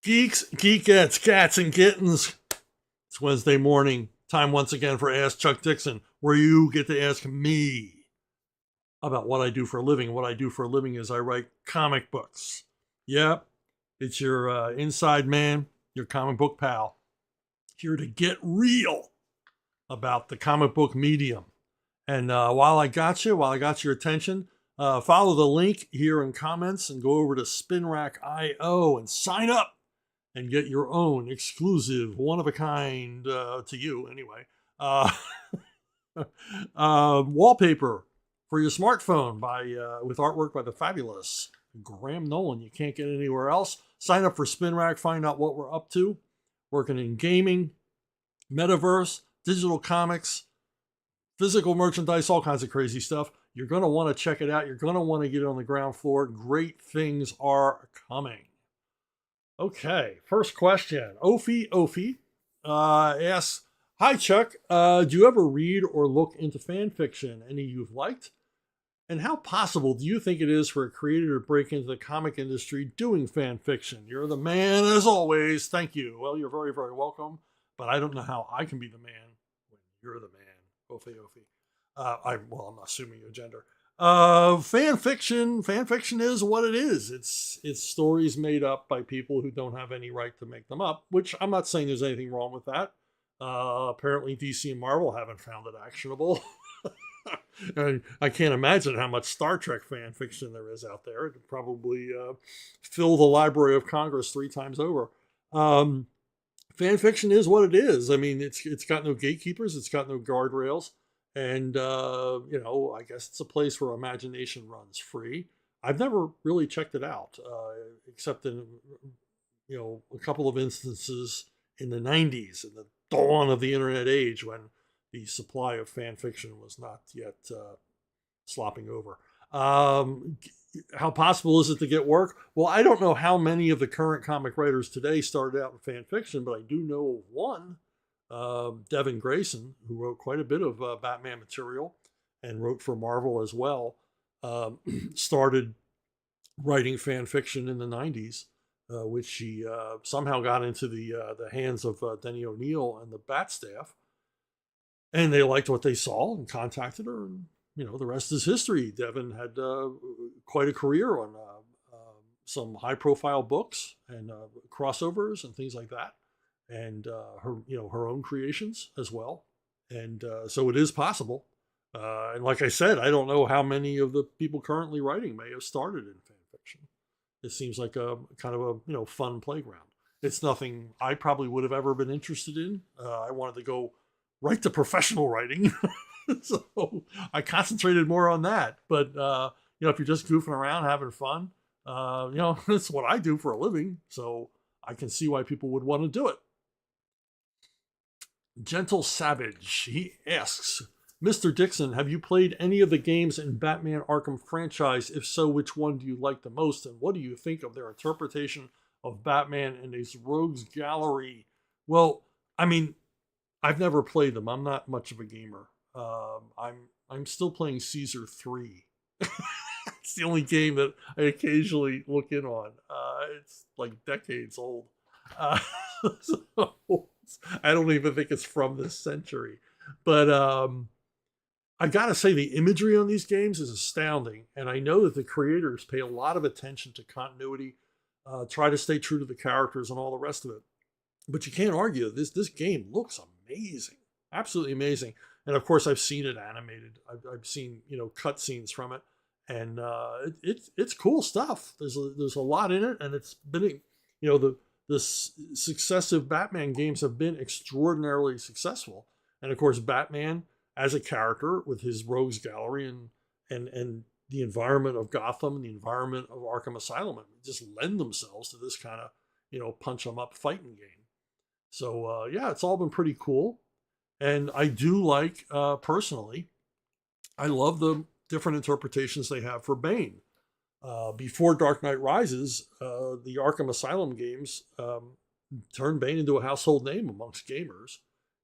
Geeks, geekettes, cats, and kittens. It's Wednesday morning. Time once again for Ask Chuck Dixon, where you get to ask me about what I do for a living. What I do for a living is I write comic books. Yep, it's your inside man, your comic book pal, here to get real about the comic book medium. And while I got your attention, follow the link here in comments and go over to SpinRack.io and sign up and get your own exclusive, one of a kind, to you anyway, uh, wallpaper for your smartphone with artwork by the fabulous Graham Nolan. You can't get anywhere else. Sign up for SpinRack, find out what we're up to. Working in gaming, metaverse, digital comics, physical merchandise, all kinds of crazy stuff. You're going to want to check it out. You're going to want to get it on the ground floor. Great things are coming. Okay, first question. Ophi asks, "Hi Chuck, do you ever read or look into fan fiction? Any you've liked? And how possible do you think it is for a creator to break into the comic industry doing fan fiction? You're the man as always. Thank you." Well, you're very, very welcome. But I don't know how I can be the man when you're the man. Ophi. I'm not assuming your gender. Fan fiction is what it is. It's stories made up by people who don't have any right to make them up, which I'm not saying there's anything wrong with that. Apparently DC and Marvel haven't found it actionable. And I can't imagine how much Star Trek fan fiction there is out there. It could probably fill the Library of Congress 3 times over. Fan fiction is what it is. I mean, it's got no gatekeepers. It's got no guardrails. And, I guess it's a place where imagination runs free. I've never really checked it out, except in, a couple of instances in the 90s, in the dawn of the internet age, when the supply of fan fiction was not yet slopping over. How possible is it to get work? Well, I don't know how many of the current comic writers today started out in fan fiction, but I do know of one, Devin Grayson, who wrote quite a bit of Batman material and wrote for Marvel as well, started writing fan fiction in the 90s, which he somehow got into the hands of Denny O'Neil and the Bat staff. And they liked what they saw and contacted her. And, the rest is history. Devin had quite a career on some high profile books and crossovers and things like that. And her own creations as well. And so it is possible. And like I said, I don't know how many of the people currently writing may have started in fan fiction. It seems like a kind of a fun playground. It's nothing I probably would have ever been interested in. I wanted to go right to professional writing, so I concentrated more on that. But if you're just goofing around, having fun, that's what I do for a living. So I can see why people would want to do it. Gentle Savage, he asks, "Mr. Dixon, have you played any of the games in Batman Arkham franchise? If so, which one do you like the most? And what do you think of their interpretation of Batman and his rogues gallery?" Well, I mean, I've never played them. I'm not much of a gamer. I'm still playing Caesar 3. It's the only game that I occasionally look in on. It's like decades old. Uh, so I don't even think it's from this century. But I gotta say, the imagery on these games is astounding. And I know that the creators pay a lot of attention to continuity, try to stay true to the characters and all the rest of it. But you can't argue this game looks amazing, absolutely amazing. And of course, I've seen it animated. I've seen cut scenes from it, and it's cool stuff. There's a lot in it, and it's been the successive Batman games have been extraordinarily successful. And of course, Batman as a character with his rogues gallery and the environment of Gotham and the environment of Arkham Asylum just lend themselves to this kind of punch 'em up fighting game. So it's all been pretty cool. And I do like, personally, I love the different interpretations they have for Bane. Before Dark Knight Rises, the Arkham Asylum games turned Bane into a household name amongst gamers.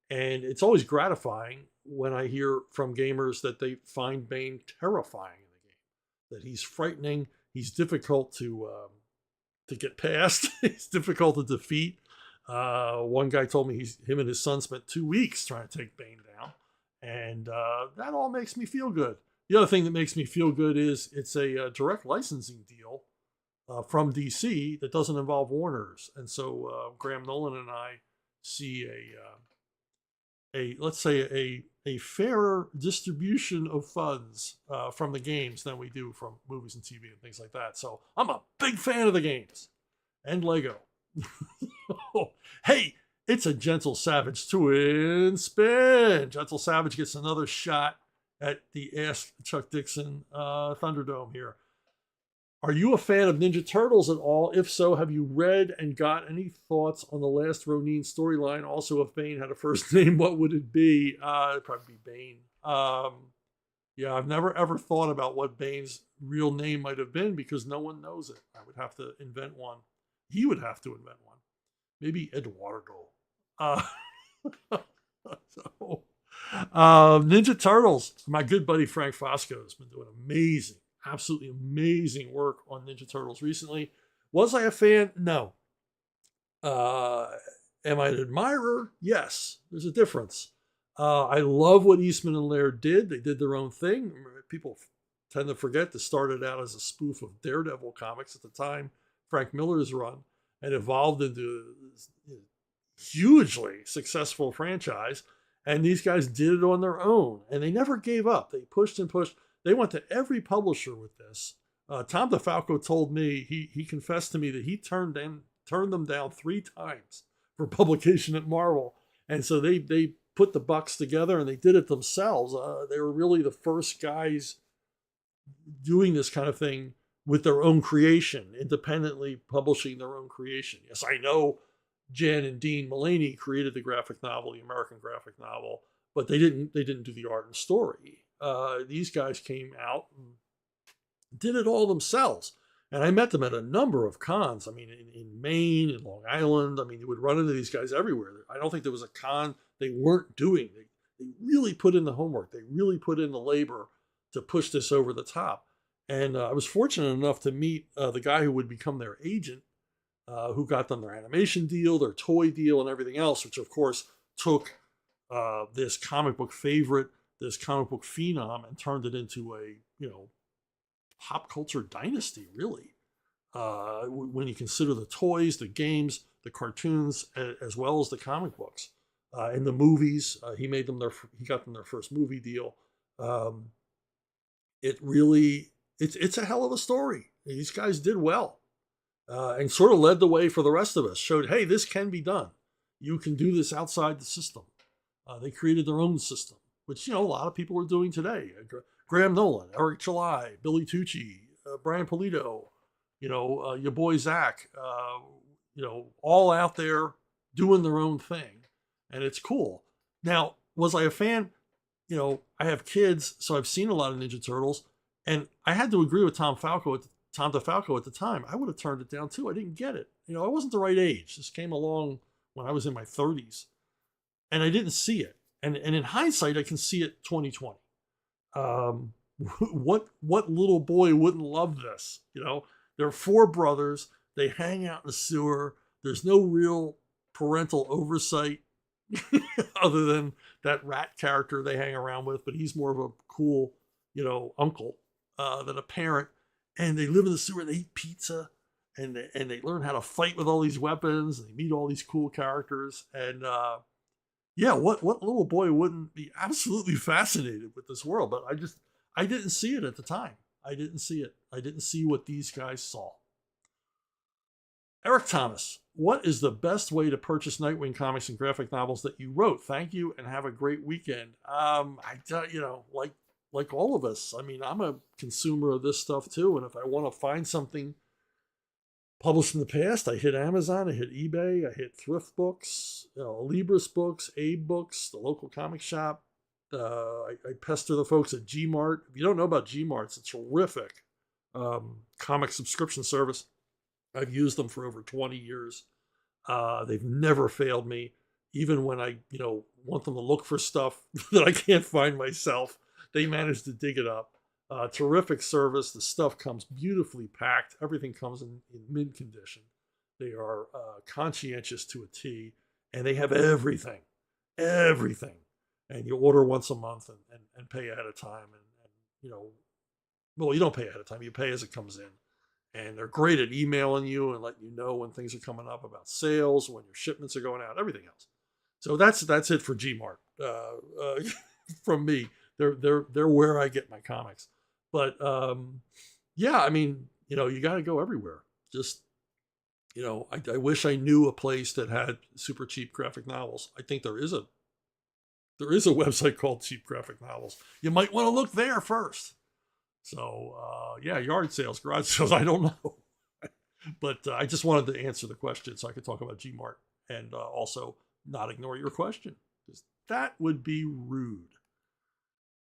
And it's always gratifying when I hear from gamers that they find Bane terrifying in the game, that he's frightening, he's difficult to get past. He's difficult to defeat. One guy told me him and his son spent 2 weeks trying to take Bane down, and that all makes me feel good. The other thing that makes me feel good is it's a direct licensing deal from DC that doesn't involve Warner's, and so Graham Nolan and I see a let's say a fairer distribution of funds from the games than we do from movies and TV and things like that. So I'm a big fan of the games and Lego. Hey, it's a Gentle Savage twin spin. Gentle Savage gets another shot at the Ask Chuck Dixon Thunderdome here. Are you a fan of Ninja Turtles at all? If so, have you read and got any thoughts on the last Ronin storyline? Also, if Bane had a first name, what would it be? It'd probably be Bane. Yeah, I've never ever thought about what Bane's real name might have been because no one knows it. I would have to invent one. He would have to invent one. Maybe Eduardo. Ninja Turtles. My good buddy Frank Fosco has been doing absolutely amazing work on Ninja Turtles recently. Was I a fan? No. Am I an admirer? Yes. There's a difference. I love what Eastman and Laird did. They did their own thing. People tend to forget this started out as a spoof of Daredevil comics at the time, Frank Miller's run, and evolved into a hugely successful franchise. And these guys did it on their own, and they never gave up. They pushed and pushed. They went to every publisher with this. Tom DeFalco told me, he confessed to me that he turned them down 3 times for publication at Marvel. And so they put the bucks together and they did it themselves. They were really the first guys doing this kind of thing with their own creation, independently publishing their own creation. Yes, I know Jan and Dean Mulaney created the graphic novel, the American graphic novel, but they didn't do the art and story. These guys came out and did it all themselves. And I met them at a number of cons. I mean, in Maine, in Long Island. I mean, you would run into these guys everywhere. I don't think there was a con they weren't doing. They really put in the homework. They really put in the labor to push this over the top. And I was fortunate enough to meet the guy who would become their agent, who got them their animation deal, their toy deal, and everything else, which of course took this comic book favorite, this comic book phenom, and turned it into a, pop culture dynasty, really. When you consider the toys, the games, the cartoons, as well as the comic books, and the movies, he got them their first movie deal. It's a hell of a story. These guys did well, and sort of led the way for the rest of us. Showed, hey, this can be done. You can do this outside the system. They created their own system, which a lot of people are doing today. Graham Nolan, Eric July, Billy Tucci, Brian Pulido, your boy Zach, all out there doing their own thing. And it's cool. Now, was I a fan? I have kids, so I've seen a lot of Ninja Turtles. And I had to agree with Tom DeFalco at the time. I would have turned it down too. I didn't get it. I wasn't the right age. This came along when I was in my 30s. And I didn't see it. And in hindsight, I can see it 2020. What little boy wouldn't love this? There are 4 brothers. They hang out in the sewer. There's no real parental oversight other than that rat character they hang around with, but he's more of a cool, uncle than a parent. And they live in the sewer. They eat pizza, and they learn how to fight with all these weapons. And they meet all these cool characters, and what little boy wouldn't be absolutely fascinated with this world? But I didn't see it at the time. I didn't see it. I didn't see what these guys saw. Eric Thomas, what is the best way to purchase Nightwing comics and graphic novels that you wrote? Thank you and have a great weekend. Like all of us, I mean, I'm a consumer of this stuff too. And if I want to find something published in the past, I hit Amazon, I hit eBay, I hit Thrift Books, Libris Books, Abe Books, the local comic shop. I pester the folks at Gmart. If you don't know about Gmart, it's a terrific comic subscription service. I've used them for over 20 years. They've never failed me, even when I want them to look for stuff that I can't find myself. They manage to dig it up. Terrific service. The stuff comes beautifully packed. Everything comes in mint condition. They are conscientious to a T, and they have everything, everything. And you order once a month and pay ahead of time. And, you know, well, you don't pay ahead of time. You pay as it comes in. And they're great at emailing you and letting you know when things are coming up about sales, when your shipments are going out, everything else. So that's it for Gmart from me. They're where I get my comics. But yeah, I mean, you know, you got to go everywhere. Just, you know, I wish I knew a place that had super cheap graphic novels. I think there is a website called Cheap Graphic Novels. You might want to look there first. So yeah, yard sales, garage sales, I don't know. But I just wanted to answer the question so I could talk about Gmart and also not ignore your question, because that would be rude.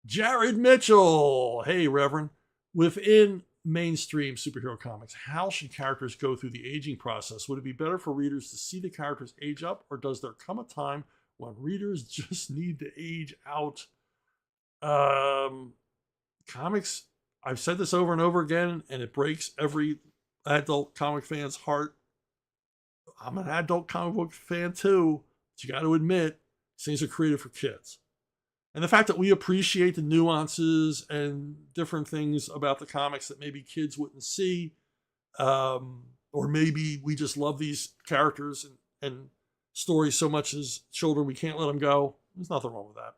Jared Mitchell. Hey, Reverend. Within mainstream superhero comics, how should characters go through the aging process? Would it be better for readers to see the characters age up, or does there come a time when readers just need to age out? Comics, I've said this over and over again, and it breaks every adult comic fan's heart. I'm an adult comic book fan too, but you got to admit, things are created for kids. And the fact that we appreciate the nuances and different things about the comics that maybe kids wouldn't see, or maybe we just love these characters and stories so much as children we can't let them go. There's nothing wrong with that.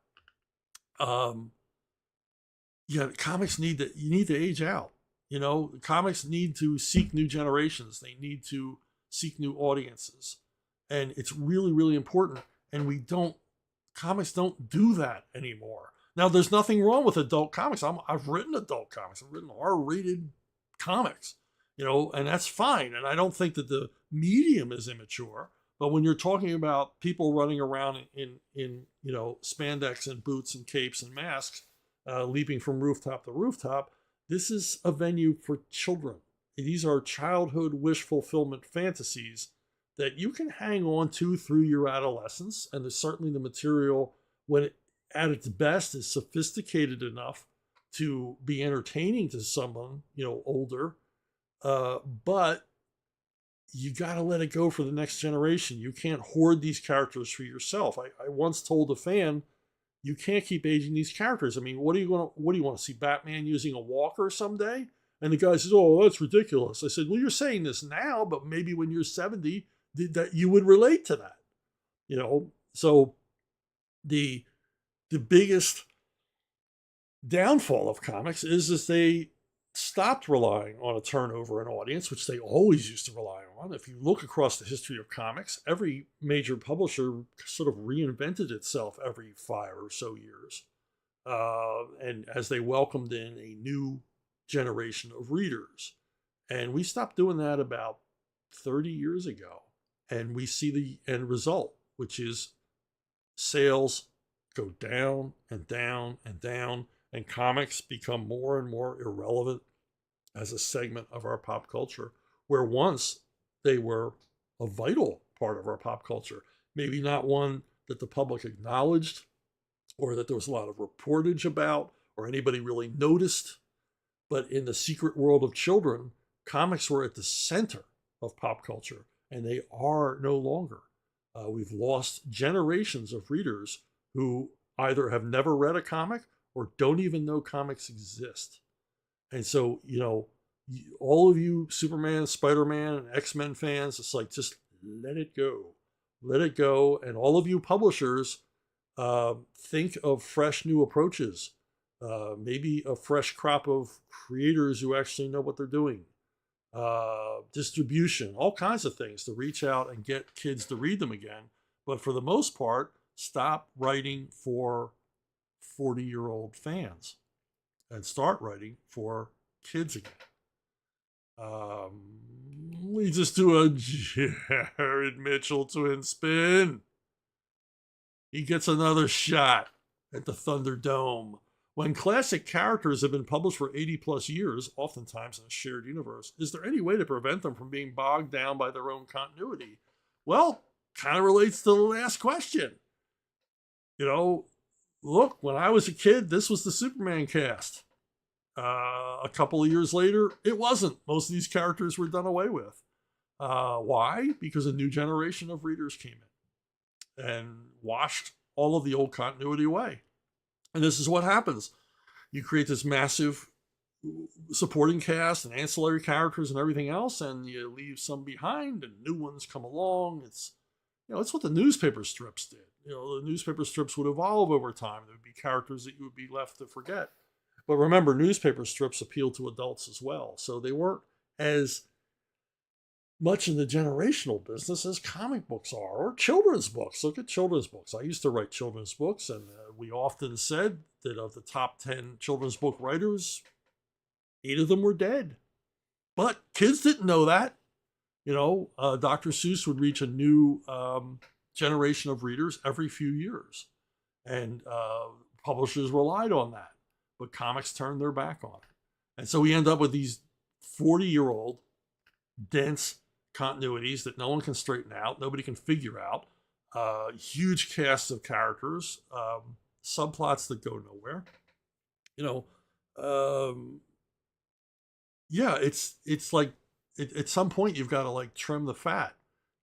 Yeah, comics you need to age out. You know, comics need to seek new generations. They need to seek new audiences. And it's really, really important. And comics don't do that anymore. Now, there's nothing wrong with adult comics. I've written adult comics. I've written R-rated comics, you know, and that's fine. And I don't think that the medium is immature. But when you're talking about people running around in you know, spandex and boots and capes and masks, leaping from rooftop to rooftop, this is a venue for children. These are childhood wish fulfillment fantasies that you can hang on to through your adolescence. And there's certainly the material, when at its best, is sophisticated enough to be entertaining to someone, you know, older. But you got to let it go for the next generation. You can't hoard these characters for yourself. I once told a fan, you can't keep aging these characters. I mean, what do you want to see Batman using a walker someday? And the guy says, "Oh, that's ridiculous." I said, "Well, you're saying this now, but maybe when you're 70, that you would relate to that." You know, so the biggest downfall of comics is they stopped relying on a turnover in audience, which they always used to rely on. If you look across the history of comics, every major publisher sort of reinvented itself every 5 or so years. And as they welcomed in a new generation of readers. And we stopped doing that about 30 years ago. And we see the end result, which is sales go down and down and down, and comics become more and more irrelevant as a segment of our pop culture, where once they were a vital part of our pop culture. Maybe not one that the public acknowledged, or that there was a lot of reportage about, or anybody really noticed. But in the secret world of children, comics were at the center of pop culture, and they are no longer. We've lost generations of readers who either have never read a comic or don't even know comics exist. And so, you know, all of you Superman, Spider-Man, and X-Men fans, it's like, just let it go. Let it go. And all of you publishers, think of fresh new approaches. Maybe a fresh crop of creators who actually know what they're doing. Distribution, all kinds of things to reach out and get kids to read them again. But for the most part, stop writing for 40-year-old fans and start writing for kids again. Leads us to a Jared Mitchell twin spin. He gets another shot at the Thunderdome. When classic characters have been published for 80 plus years, oftentimes in a shared universe, is there any way to prevent them from being bogged down by their own continuity? Well, kind of relates to the last question. You know, look, when I was a kid, this was the Superman cast. A couple of years later, it wasn't. Most of these characters were done away with. Why? Because a new generation of readers came in and washed all of the old continuity away. And this is what happens. You create this massive supporting cast and ancillary characters and everything else, and you leave some behind and new ones come along. It's what the newspaper strips did. The newspaper strips would evolve over time. There would be characters that you would be left to forget. But remember, newspaper strips appeal to adults as well. So they weren't as much in the generational business as comic books are, or children's books. Look at children's books. I used to write children's books, and we often said that of the top 10 children's book writers, 8 of them were dead. But kids didn't know that. Dr. Seuss would reach a new generation of readers every few years. And publishers relied on that. But comics turned their back on it. And so we end up with these 40-year-old dense continuities that no one can straighten out, nobody can figure out, huge casts of characters, subplots that go nowhere. It's like at some point you've got to like trim the fat,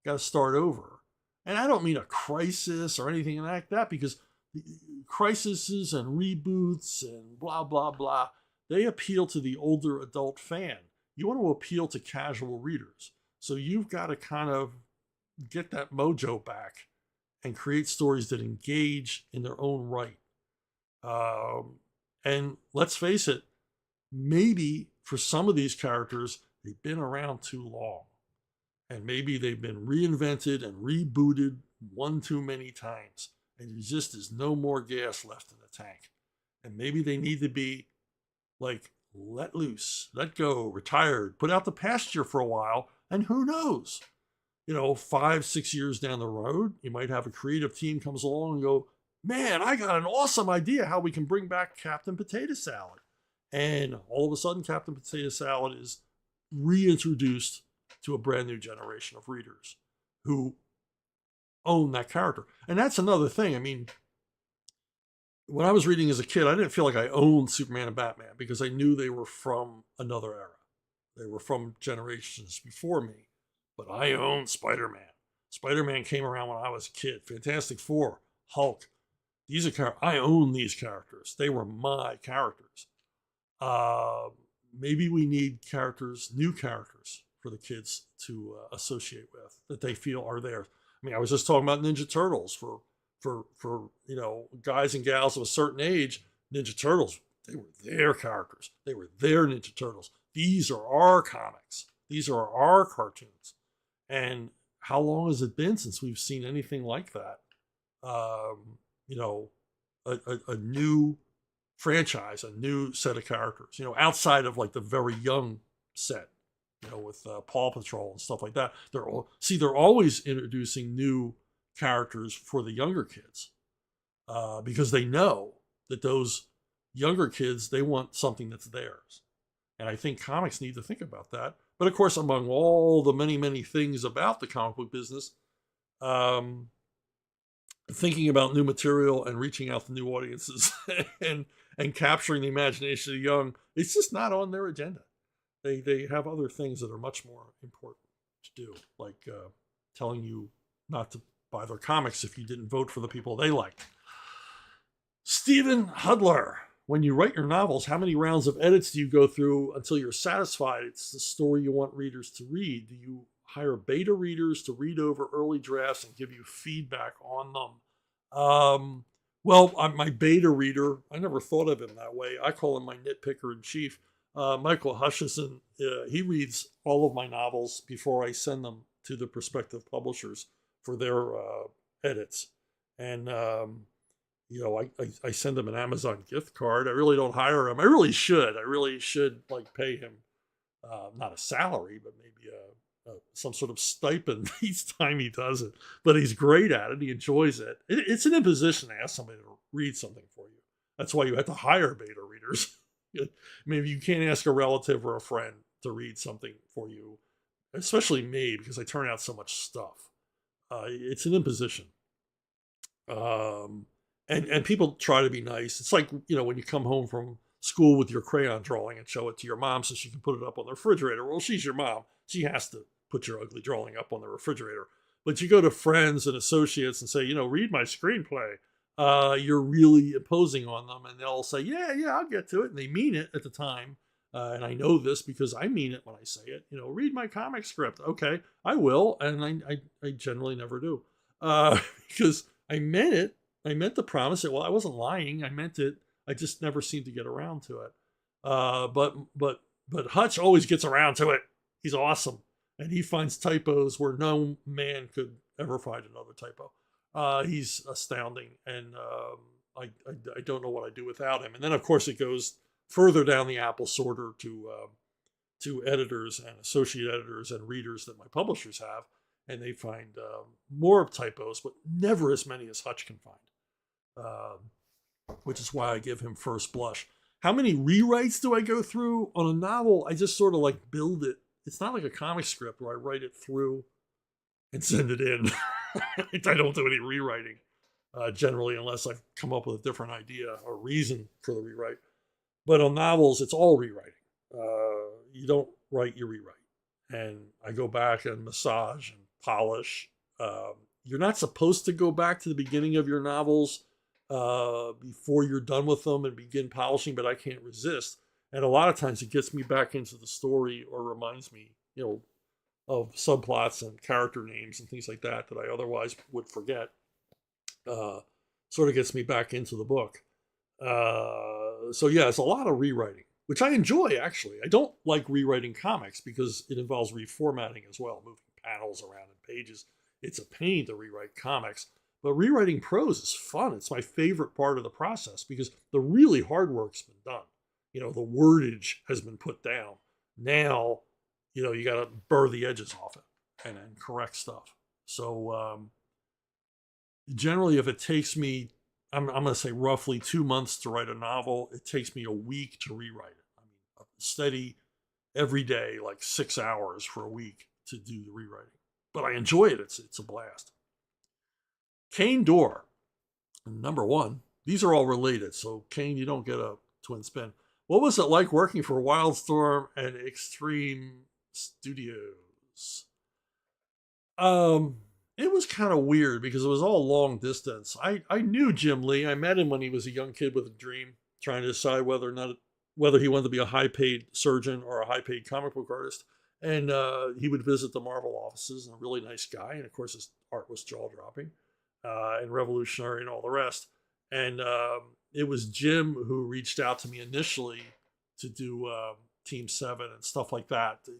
got to start over. And I don't mean a crisis or anything like that, because crises and reboots and blah, blah, blah, they appeal to the older adult fan. You want to appeal to casual readers. So you've got to kind of get that mojo back and create stories that engage in their own right. And let's face it, maybe for some of these characters, they've been around too long. And maybe they've been reinvented and rebooted one too many times. And there just is no more gas left in the tank. And maybe they need to be like let loose, let go, retired, put out the pasture for a while. And who knows, 5-6 years down the road, you might have a creative team comes along and go, man, I got an awesome idea how we can bring back Captain Potato Salad. And all of a sudden, Captain Potato Salad is reintroduced to a brand new generation of readers who own that character. And that's another thing. I mean, when I was reading as a kid, I didn't feel like I owned Superman and Batman because I knew they were from another era. They were from generations before me. But I owned Spider-Man. Spider-Man came around when I was a kid. Fantastic Four, Hulk. These are I own these characters. They were my characters. Maybe we need new characters for the kids to associate with that they feel are theirs. I mean, I was just talking about Ninja Turtles for guys and gals of a certain age. Ninja Turtles, they were their characters. They were their Ninja Turtles. These are our comics. These are our cartoons. And how long has it been since we've seen anything like that? A new franchise, a new set of characters, outside of like the very young set, with Paw Patrol and stuff like that. They're always introducing new characters for the younger kids because they know that those younger kids, they want something that's theirs. And I think comics need to think about that. But of course, among all the many, many things about the comic book business, thinking about new material and reaching out to new audiences and capturing the imagination of the young, it's just not on their agenda. They have other things that are much more important to do, like telling you not to buy their comics if you didn't vote for the people they liked. Stephen Hudler, when you write your novels, how many rounds of edits do you go through until you're satisfied it's the story you want readers to read? Do you hire beta readers to read over early drafts and give you feedback on them? My beta reader, I never thought of him that way. I call him my nitpicker in chief. Michael Hutchison, he reads all of my novels before I send them to the prospective publishers for their edits. And, I send him an Amazon gift card. I really don't hire him. I really should like pay him, not a salary, but maybe some sort of stipend each time he does it. But he's great at it. He enjoys it. It's an imposition to ask somebody to read something for you. That's why you have to hire beta readers. Maybe you can't ask a relative or a friend to read something for you, especially me, because I turn out so much stuff. It's an imposition. And people try to be nice. It's like, when you come home from school with your crayon drawing and show it to your mom so she can put it up on the refrigerator. Well, she's your mom. She has to put your ugly drawing up on the refrigerator. But you go to friends and associates and say, read my screenplay. You're really imposing on them, and they'll say, yeah, I'll get to it. And they mean it at the time. And I know this because I mean it when I say it. Read my comic script. Okay, I will. And I generally never do. Because I meant it. I meant to promise it. Well, I wasn't lying. I meant it. I just never seem to get around to it. But Hutch always gets around to it. He's awesome. And he finds typos where no man could ever find another typo. He's astounding. And I don't know what I'd do without him. And then, of course, it goes further down the apple sorter to editors and associate editors and readers that my publishers have. And they find more typos, but never as many as Hutch can find, which is why I give him first blush. How many rewrites do I go through on a novel? I just sort of like build it. It's not like a comic script where I write it through and send it in. I don't do any rewriting generally unless I've come up with a different idea or reason for the rewrite. But on novels, it's all rewriting. You don't write, you rewrite. And I go back and massage and polish. You're not supposed to go back to the beginning of your novels before you're done with them and begin polishing, but I can't resist. And a lot of times it gets me back into the story or reminds me, of subplots and character names and things like that I otherwise would forget. Sort of gets me back into the book. So yeah, it's a lot of rewriting, which I enjoy, actually. I don't like rewriting comics because it involves reformatting as well, moving panels around in pages. It's a pain to rewrite comics. But rewriting prose is fun. It's my favorite part of the process because the really hard work's been done. The wordage has been put down. Now, you got to burr the edges off it and correct stuff. So generally, if it takes me, I'm going to say roughly 2 months to write a novel, it takes me a week to rewrite it. I mean, steady every day, like 6 hours for a week to do the rewriting. But I enjoy it. It's a blast. Kane Dorr, number 1. These are all related. So Kane, you don't get a twin spin. What was it like working for Wildstorm and Extreme Studios? It was kind of weird because it was all long distance. I knew Jim Lee. I met him when he was a young kid with a dream, trying to decide whether he wanted to be a high-paid surgeon or a high-paid comic book artist. And he would visit the Marvel offices, and a really nice guy. And of course, his art was jaw-dropping and revolutionary and all the rest. And it was Jim who reached out to me initially to do Team 7 and stuff like that. He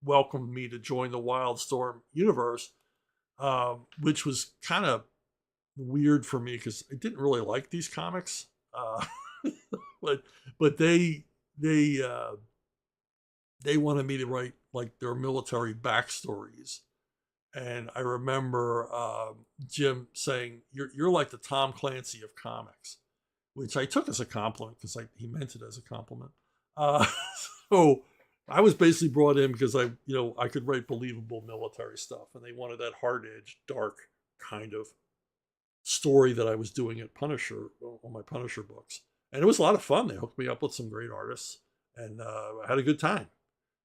welcomed me to join the Wildstorm universe, which was kind of weird for me because I didn't really like these comics. But they wanted me to write like their military backstories. And I remember Jim saying, you're like the Tom Clancy of comics, which I took as a compliment because he meant it as a compliment. So I was basically brought in because I could write believable military stuff, and they wanted that hard-edged, dark kind of story that I was doing at Punisher, on my Punisher books. And it was a lot of fun. They hooked me up with some great artists, and I had a good time.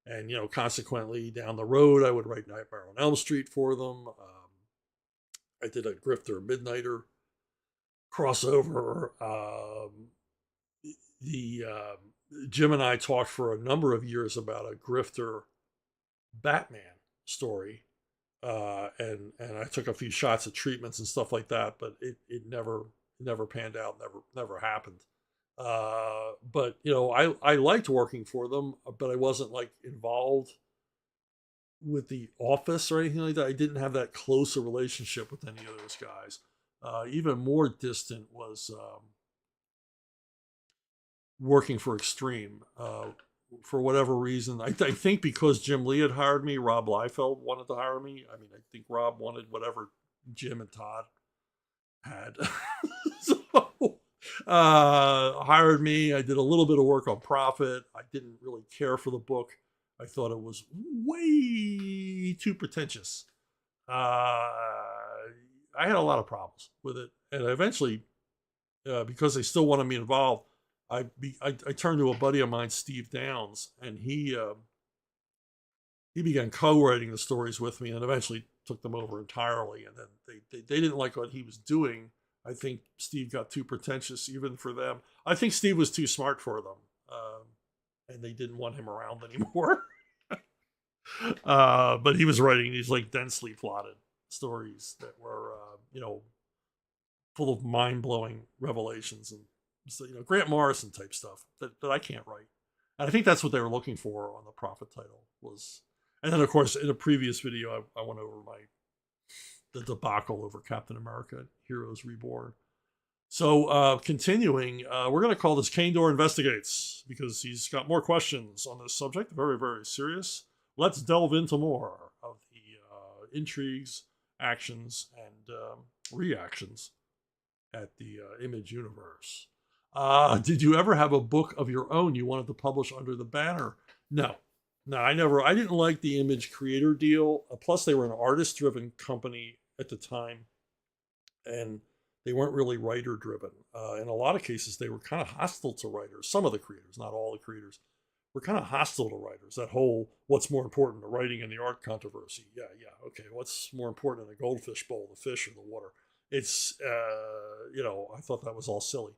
And, consequently, down the road, I would write Nightmare on Elm Street for them. I did a Grifter Midnighter crossover. Jim and I talked for a number of years about a Grifter Batman story. And I took a few shots at treatments and stuff like that, but it never panned out, never happened. But I liked working for them, but I wasn't like involved with the office or anything like that. I didn't have that close a relationship with any of those guys. Even more distant was working for Extreme. For whatever reason, I think because Jim Lee had hired me, Rob Liefeld wanted to hire me. I mean, I think Rob wanted whatever Jim and Todd had. So hired me. I did a little bit of work on Prophet. I didn't really care for the book. I thought it was way too pretentious. I had a lot of problems with it. And eventually, because they still wanted me involved, I turned to a buddy of mine, Steve Downs, and he began co-writing the stories with me, and eventually took them over entirely. And then they didn't like what he was doing. I think Steve got too pretentious even for them. I think Steve was too smart for them, and they didn't want him around anymore. But he was writing these like densely plotted stories that were, full of mind-blowing revelations and, so, Grant Morrison type stuff that I can't write. And I think that's what they were looking for on the Prophet title was. And then, of course, in a previous video, I went over the debacle over Captain America, Heroes Reborn. So continuing, we're going to call this Kane Dor Investigates because he's got more questions on this subject. Very, very serious. Let's delve into more of the intrigues, actions, and reactions at the Image universe. Did you ever have a book of your own you wanted to publish under the banner? No, I never. I didn't like the Image creator deal. Plus, they were an artist-driven company at the time, and they weren't really writer-driven. In a lot of cases, they were kind of hostile to writers. Some of the creators, not all the creators, were kind of hostile to writers. That whole what's more important, the writing and the art controversy. Yeah, okay. What's more important in a goldfish bowl, the fish or the water? It's, I thought that was all silly.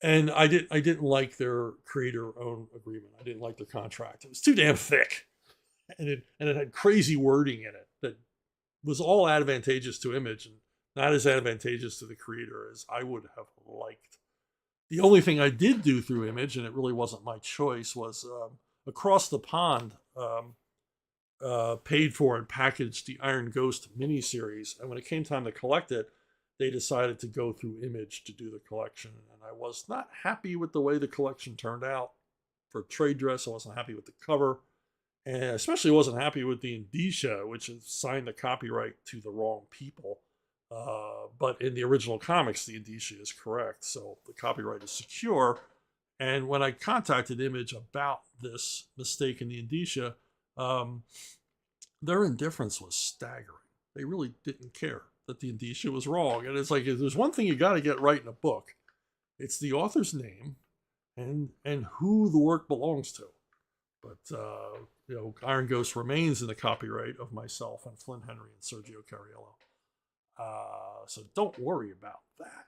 And I didn't like their creator-owned agreement. I didn't like their contract. It was too damn thick, and it had crazy wording in it that was all advantageous to Image and not as advantageous to the creator as I would have liked. The only thing I did do through Image, and it really wasn't my choice, was Across the Pond paid for and packaged the Iron Ghost miniseries, and when it came time to collect it, they decided to go through Image to do the collection, and I was not happy with the way the collection turned out. For trade dress, I wasn't happy with the cover, and especially wasn't happy with the indicia, which assigned the copyright to the wrong people. But in the original comics, the indicia is correct, so the copyright is secure. And when I contacted Image about this mistake in the indicia, their indifference was staggering. They really didn't care that the indicia was wrong. And it's like, if there's one thing you got to get right in a book, it's the author's name and who the work belongs to. But, Iron Ghost remains in the copyright of myself and Flynn Henry and Sergio Cariello. So don't worry about that.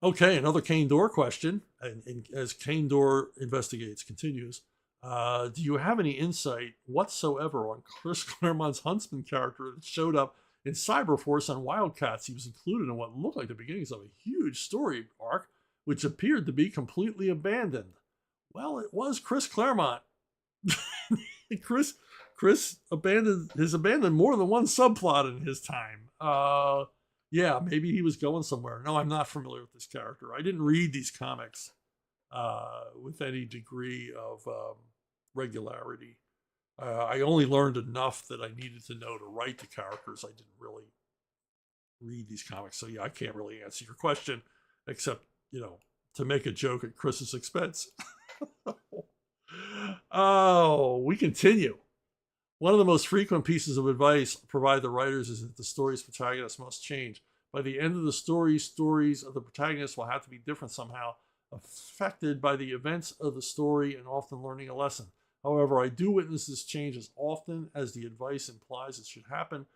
Okay, another Kane Dor question. And as Kane Dor Investigates continues, do you have any insight whatsoever on Chris Claremont's Huntsman character that showed up in Cyberforce and Wildcats? He was included in what looked like the beginnings of a huge story arc, which appeared to be completely abandoned. Well, it was Chris Claremont. Chris abandoned more than one subplot in his time. Yeah, maybe he was going somewhere. No, I'm not familiar with this character. I didn't read these comics with any degree of regularity. I only learned enough that I needed to know to write the characters. I didn't really read these comics. So yeah, I can't really answer your question except, to make a joke at Chris's expense. Oh, we continue. One of the most frequent pieces of advice provided the writers is that the story's protagonist must change. By the end of the story, stories of the protagonist will have to be different somehow, affected by the events of the story and often learning a lesson. However, I do witness this change as often as the advice implies it should happen,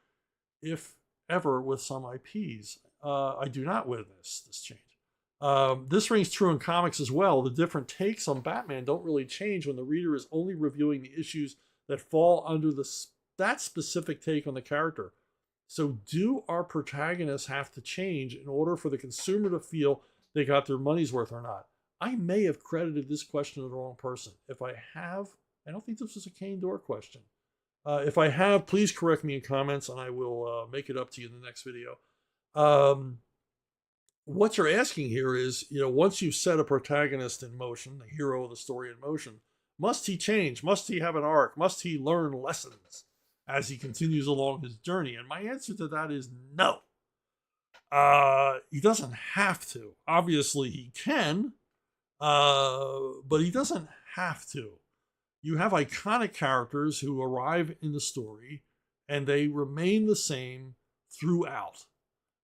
if ever with some IPs. I do not witness this change. This rings true in comics as well. The different takes on Batman don't really change when the reader is only reviewing the issues that fall under that specific take on the character. So do our protagonists have to change in order for the consumer to feel they got their money's worth or not? I may have credited this question to the wrong person. If I have, I don't think this was a Kane Dor question. If I have, please correct me in comments and I will make it up to you in the next video. What you're asking here is, once you've set a protagonist in motion, the hero of the story in motion, must he change? Must he have an arc? Must he learn lessons as he continues along his journey? And my answer to that is no. He doesn't have to. Obviously, he can, but he doesn't have to. You have iconic characters who arrive in the story and they remain the same throughout.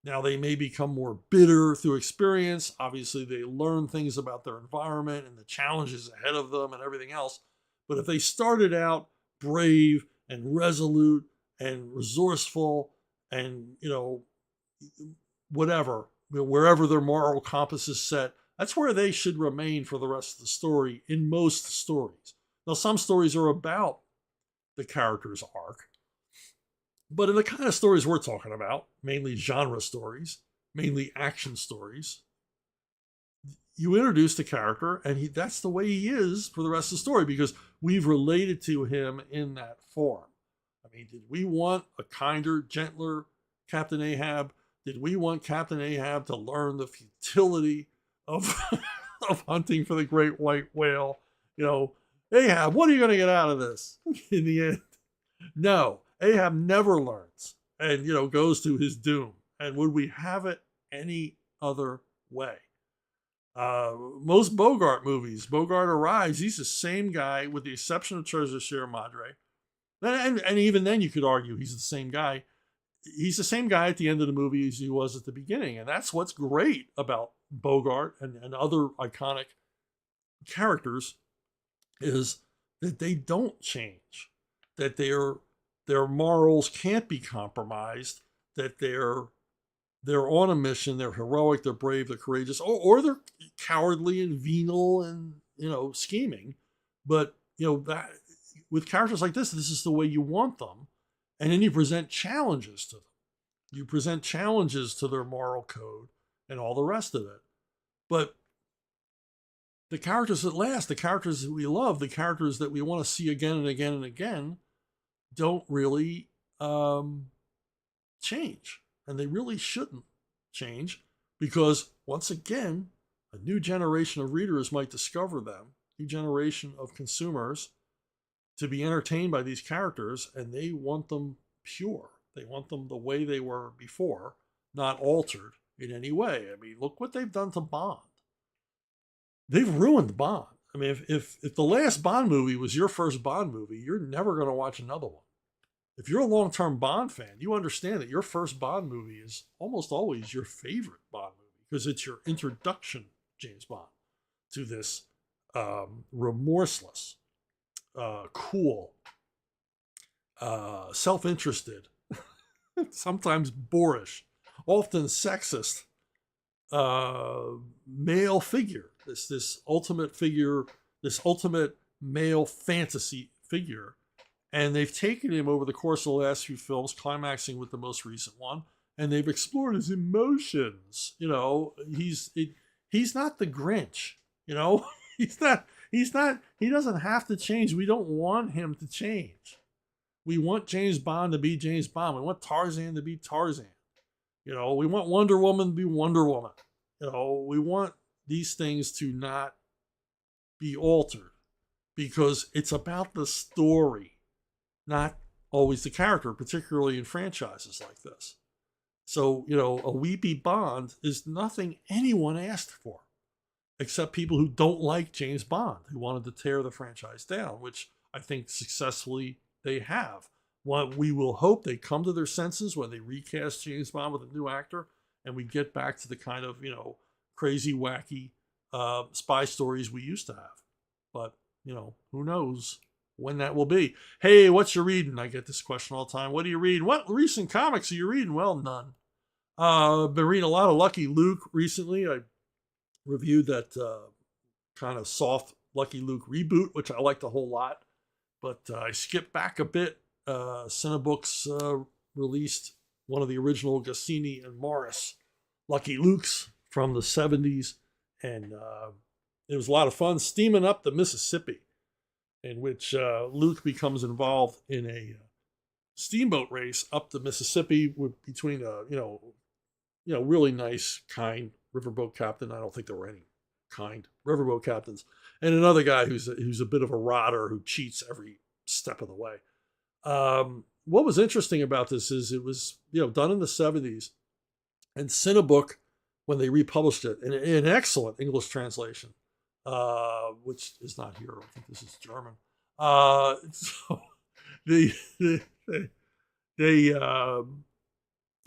Now, they may become more bitter through experience. Obviously, they learn things about their environment and the challenges ahead of them and everything else. But if they started out brave and resolute and resourceful and, whatever, wherever their moral compass is set, that's where they should remain for the rest of the story in most stories. Now, some stories are about the character's arc, but in the kind of stories we're talking about, mainly genre stories, mainly action stories, you introduce the character and that's the way he is for the rest of the story because we've related to him in that form. I mean, did we want a kinder, gentler Captain Ahab? Did we want Captain Ahab to learn the futility of, of hunting for the great white whale? Ahab, what are you going to get out of this in the end? No, Ahab never learns and, goes to his doom. And would we have it any other way? Most Bogart movies, Bogart arrives, he's the same guy with the exception of Treasure Sierra Madre. And even then you could argue he's the same guy. He's the same guy at the end of the movie as he was at the beginning. And that's what's great about Bogart and other iconic characters is that they don't change, that their morals can't be compromised, that they're on a mission, they're heroic, they're brave, they're courageous, or they're cowardly and venal and, scheming. But, that with characters like this is the way you want them. And then you present challenges to them. You present challenges to their moral code and all the rest of it. But the characters that last, the characters that we love, the characters that we want to see again and again and again, don't really change. And they really shouldn't change because, once again, a new generation of readers might discover them, new generation of consumers, to be entertained by these characters, and they want them pure. They want them the way they were before, not altered in any way. I mean, look what they've done to Bond. They've ruined Bond. I mean, if the last Bond movie was your first Bond movie, you're never going to watch another one. If you're a long-term Bond fan, you understand that your first Bond movie is almost always your favorite Bond movie because it's your introduction, James Bond, to this remorseless, cool, self-interested, sometimes boorish, often sexist male figure. This ultimate figure, this ultimate male fantasy figure. And they've taken him over the course of the last few films, climaxing with the most recent one, and they've explored his emotions. He's not the Grinch. He doesn't have to change. We don't want him to change. We want James Bond to be James Bond. We want Tarzan to be Tarzan. We want Wonder Woman to be Wonder Woman. We want these things to not be altered because it's about the story, not always the character, particularly in franchises like this. So, a weepy Bond is nothing anyone asked for, except people who don't like James Bond, who wanted to tear the franchise down, which I think successfully they have. We will hope they come to their senses when they recast James Bond with a new actor, and we get back to the kind of, crazy, wacky spy stories we used to have. But, who knows when that will be. Hey, what's you reading? I get this question all the time. What are you reading? What recent comics are you reading? Well, none. I've been reading a lot of Lucky Luke recently. I reviewed that kind of soft Lucky Luke reboot, which I liked a whole lot. But I skipped back a bit. Cinebooks released one of the original Goscinny and Morris Lucky Lukes from the 70s. And it was a lot of fun steaming up the Mississippi, in which Luke becomes involved in a steamboat race up the Mississippi between really nice, kind riverboat captain. I don't think there were any kind riverboat captains, and another guy who's a bit of a rotter who cheats every step of the way. What was interesting about this is it was done in the 70s, and Cinebook, when they republished it in an excellent English translation, which is not here. I think this is German. So they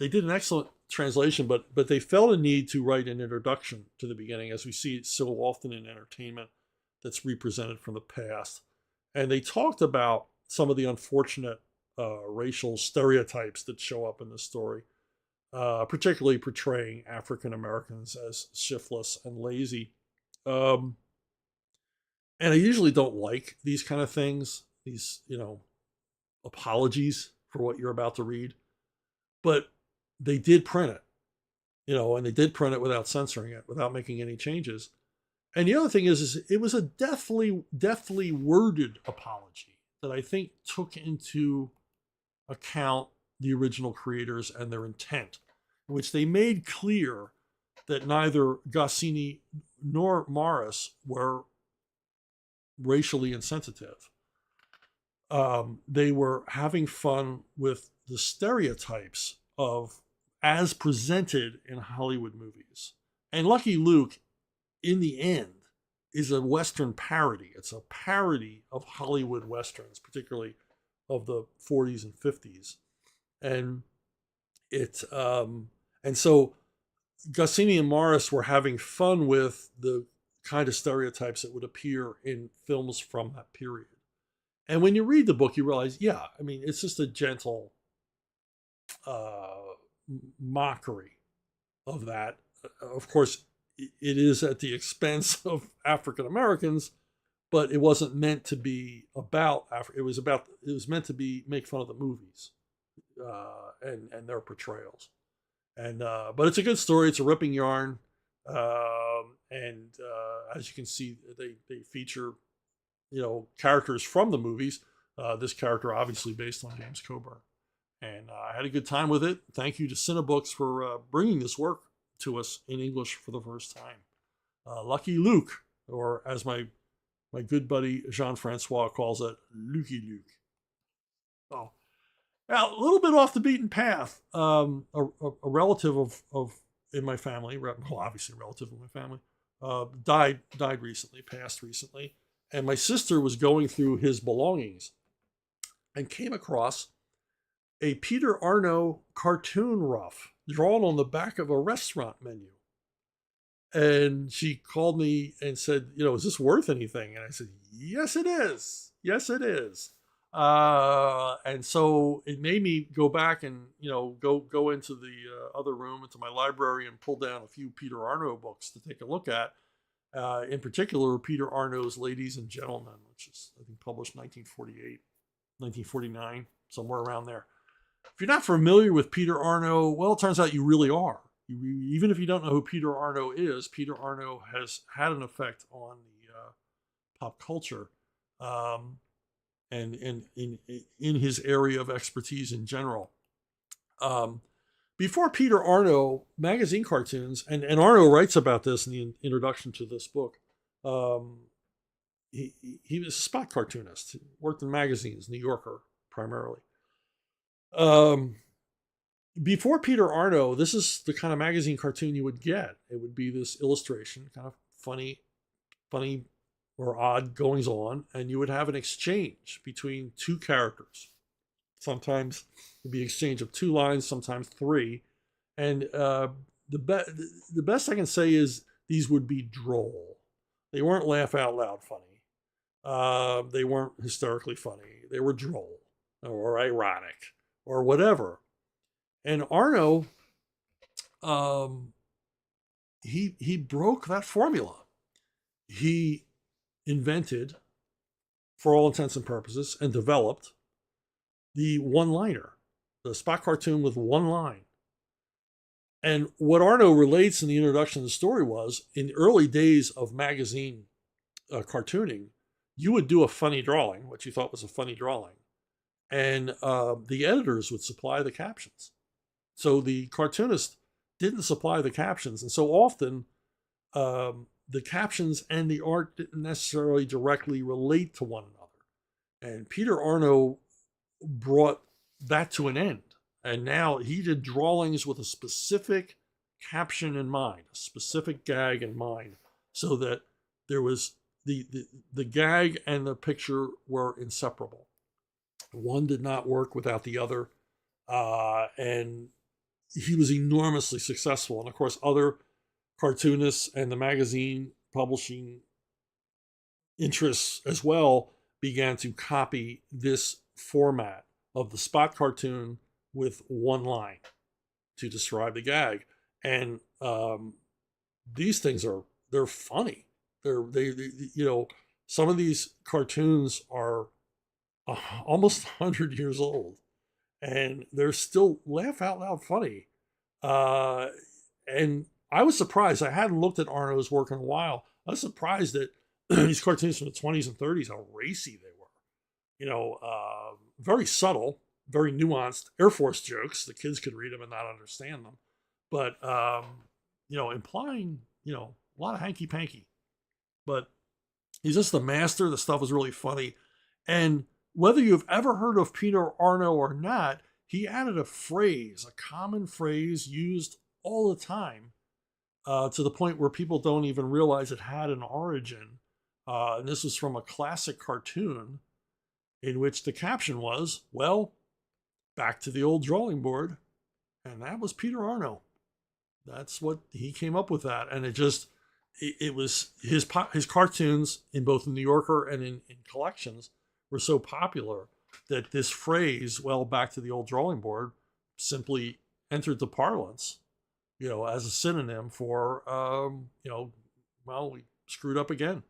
did an excellent translation, but they felt a need to write an introduction to the beginning, as we see it so often in entertainment that's represented from the past. And they talked about some of the unfortunate racial stereotypes that show up in the story, particularly portraying African Americans as shiftless and lazy. Um, and I usually don't like these kind of things, these, apologies for what you're about to read, but they did print it, and they did print it without censoring it, without making any changes. And the other thing is it was a deftly worded apology that I think took into account the original creators and their intent, in which they made clear that neither Goscinny nor Morris were racially insensitive. They were having fun with the stereotypes of as presented in Hollywood movies. And Lucky Luke, in the end, is a Western parody. It's a parody of Hollywood Westerns, particularly of the 40s and 50s. And and so Goscinny and Morris were having fun with the kind of stereotypes that would appear in films from that period. And when you read the book, you realize, yeah, I mean, it's just a gentle mockery of that. Of course, it is at the expense of African Americans, but it wasn't meant to be about It was meant to be make fun of the movies and their portrayals. And but it's a good story. It's a ripping yarn, and as you can see, they feature characters from the movies. This character obviously based on James Coburn. And I had a good time with it. Thank you to Cinebooks for bringing this work to us in English for the first time. Lucky Luke, or as my good buddy Jean-Francois calls it, Lukey Luke. So, now, a little bit off the beaten path. A relative of in my family, well, obviously a relative of my family, died recently, passed recently. And my sister was going through his belongings and came across a Peter Arno cartoon rough drawn on the back of a restaurant menu. And she called me and said, is this worth anything? And I said, yes, it is. Yes, it is. And so it made me go back and, go into the other room, into my library, and pull down a few Peter Arno books to take a look at. In particular, Peter Arno's Ladies and Gentlemen, which is, I think, published 1948, 1949, somewhere around there. If you're not familiar with Peter Arno, well, it turns out you really are. Even if you don't know who Peter Arno is, Peter Arno has had an effect on the pop culture, and in his area of expertise in general. Before Peter Arno, magazine cartoons, and Arno writes about this in the introduction to this book, he was a spot cartoonist. He worked in magazines, New Yorker primarily. Before Peter Arno, this is the kind of magazine cartoon you would get. It would be this illustration, kind of funny or odd goings on, and you would have an exchange between two characters. Sometimes it'd be an exchange of 2 lines, sometimes 3. And the best I can say is these would be droll. They weren't laugh out loud funny. They weren't hysterically funny. They were droll or ironic or whatever. And Arno, he broke that formula. He invented, for all intents and purposes, and developed the one-liner, the spot cartoon with one line. And what Arno relates in the introduction of the story was, in the early days of magazine cartooning, you would do a funny drawing, what you thought was a funny drawing, and the editors would supply the captions. So the cartoonist didn't supply the captions, and so often the captions and the art didn't necessarily directly relate to one another. And Peter Arno brought that to an end. And now he did drawings with a specific caption in mind, a specific gag in mind, so that there was the gag and the picture were inseparable. One did not work without the other. And he was enormously successful. And of course, other cartoonists and the magazine publishing interests as well began to copy this format of the spot cartoon with one line to describe the gag. And these things they're funny. They some of these cartoons are almost 100 years old, and they're still laugh out loud funny. Uh, and I was surprised. I hadn't looked at Arno's work in a while. I was surprised that these cartoons from the 20s and 30s, how racy they were. Very subtle, very nuanced Air Force jokes. The kids could read them and not understand them, but implying a lot of hanky panky. But he's just the master. The stuff is really funny, and whether you've ever heard of Peter Arno or not, he added a phrase, a common phrase used all the time, to the point where people don't even realize it had an origin. And this was from a classic cartoon in which the caption was, well, back to the old drawing board. And that was Peter Arno. That's what he came up with that. And it was his cartoons in both the New Yorker and in collections were so popular that this phrase, well, back to the old drawing board, simply entered the parlance, as a synonym for, well, we screwed up again.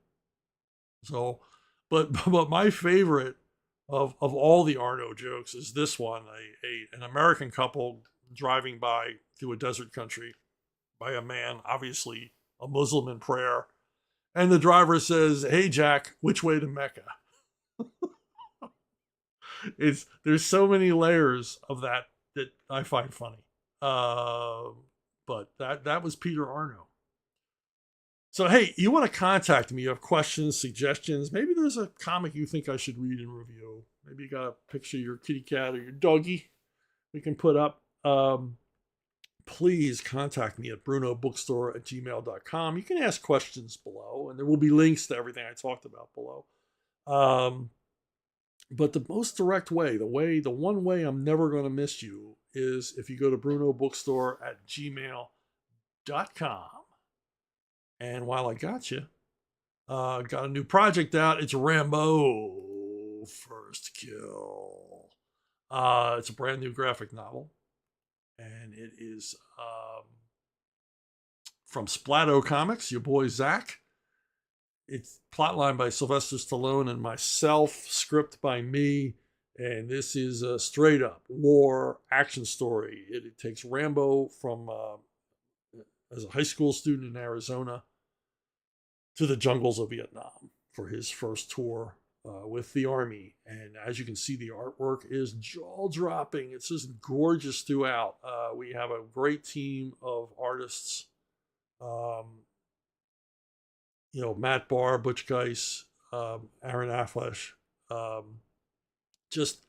So, but my favorite of all the Arno jokes is this one: an American couple driving by through a desert country by a man, obviously a Muslim in prayer, and the driver says, "Hey Jack, which way to Mecca?" There's so many layers of that I find funny. But that was Peter Arno. So hey, you want to contact me? You have questions, suggestions? Maybe there's a comic you think I should read and review. Maybe you got a picture of your kitty cat or your doggy we can put up. Please contact me at brunobookstore@gmail.com. You can ask questions below, and there will be links to everything I talked about below. But the most direct way, the one way I'm never going to miss you, is if you go to brunobookstore@gmail.com. And while I got you, got a new project out. It's Rambo First Kill. It's a brand new graphic novel. And it is from Splatto Comics, your boy Zach. It's plotline by Sylvester Stallone and myself, script by me. And this is a straight up war action story. It takes Rambo from as a high school student in Arizona to the jungles of Vietnam for his first tour with the Army. And as you can see, the artwork is jaw-dropping. It's just gorgeous throughout. We have a great team of artists. Matt Barr, Butch Geis, Aaron Afflesh. Just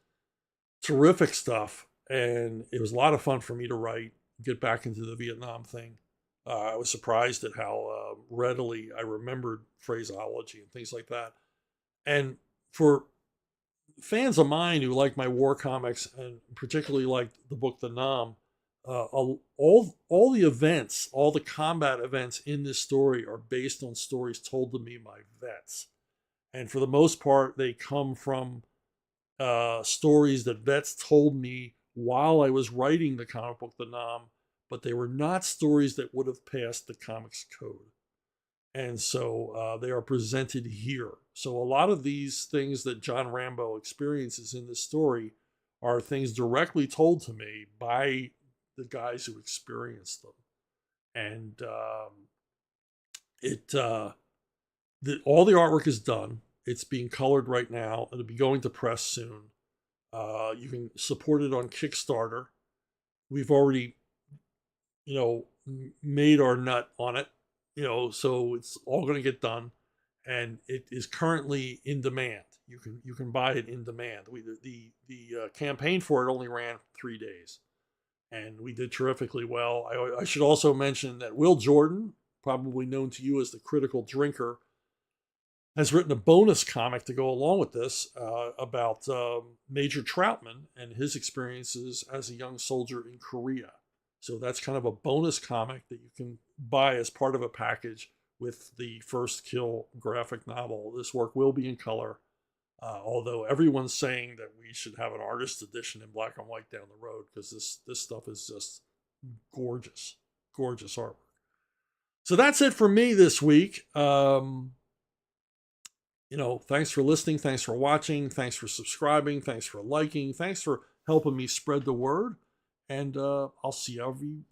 terrific stuff. And it was a lot of fun for me to write, get back into the Vietnam thing. I was surprised at how readily I remembered phraseology and things like that. And for fans of mine who like my war comics and particularly like the book The Nam, all the events, all the combat events in this story are based on stories told to me by vets. And for the most part, they come from stories that vets told me while I was writing the comic book The Nam, but they were not stories that would have passed the comics code. And so they are presented here. So a lot of these things that John Rambo experiences in this story are things directly told to me by the guys who experienced them. And all the artwork is done. It's being colored right now. It'll be going to press soon. You can support it on Kickstarter. We've already, made our nut on it. So it's all going to get done, and it is currently in demand. You can buy it in demand. The campaign for it only ran 3 days, and we did terrifically well. I should also mention that Will Jordan, probably known to you as the Critical Drinker, has written a bonus comic to go along with this about Major Troutman and his experiences as a young soldier in Korea. So that's kind of a bonus comic that you can buy as part of a package with the First Kill graphic novel. This work will be in color, although everyone's saying that we should have an artist edition in black and white down the road, because this stuff is just gorgeous, gorgeous artwork. So that's it for me this week. Thanks for listening. Thanks for watching. Thanks for subscribing. Thanks for liking. Thanks for helping me spread the word. And I'll see you every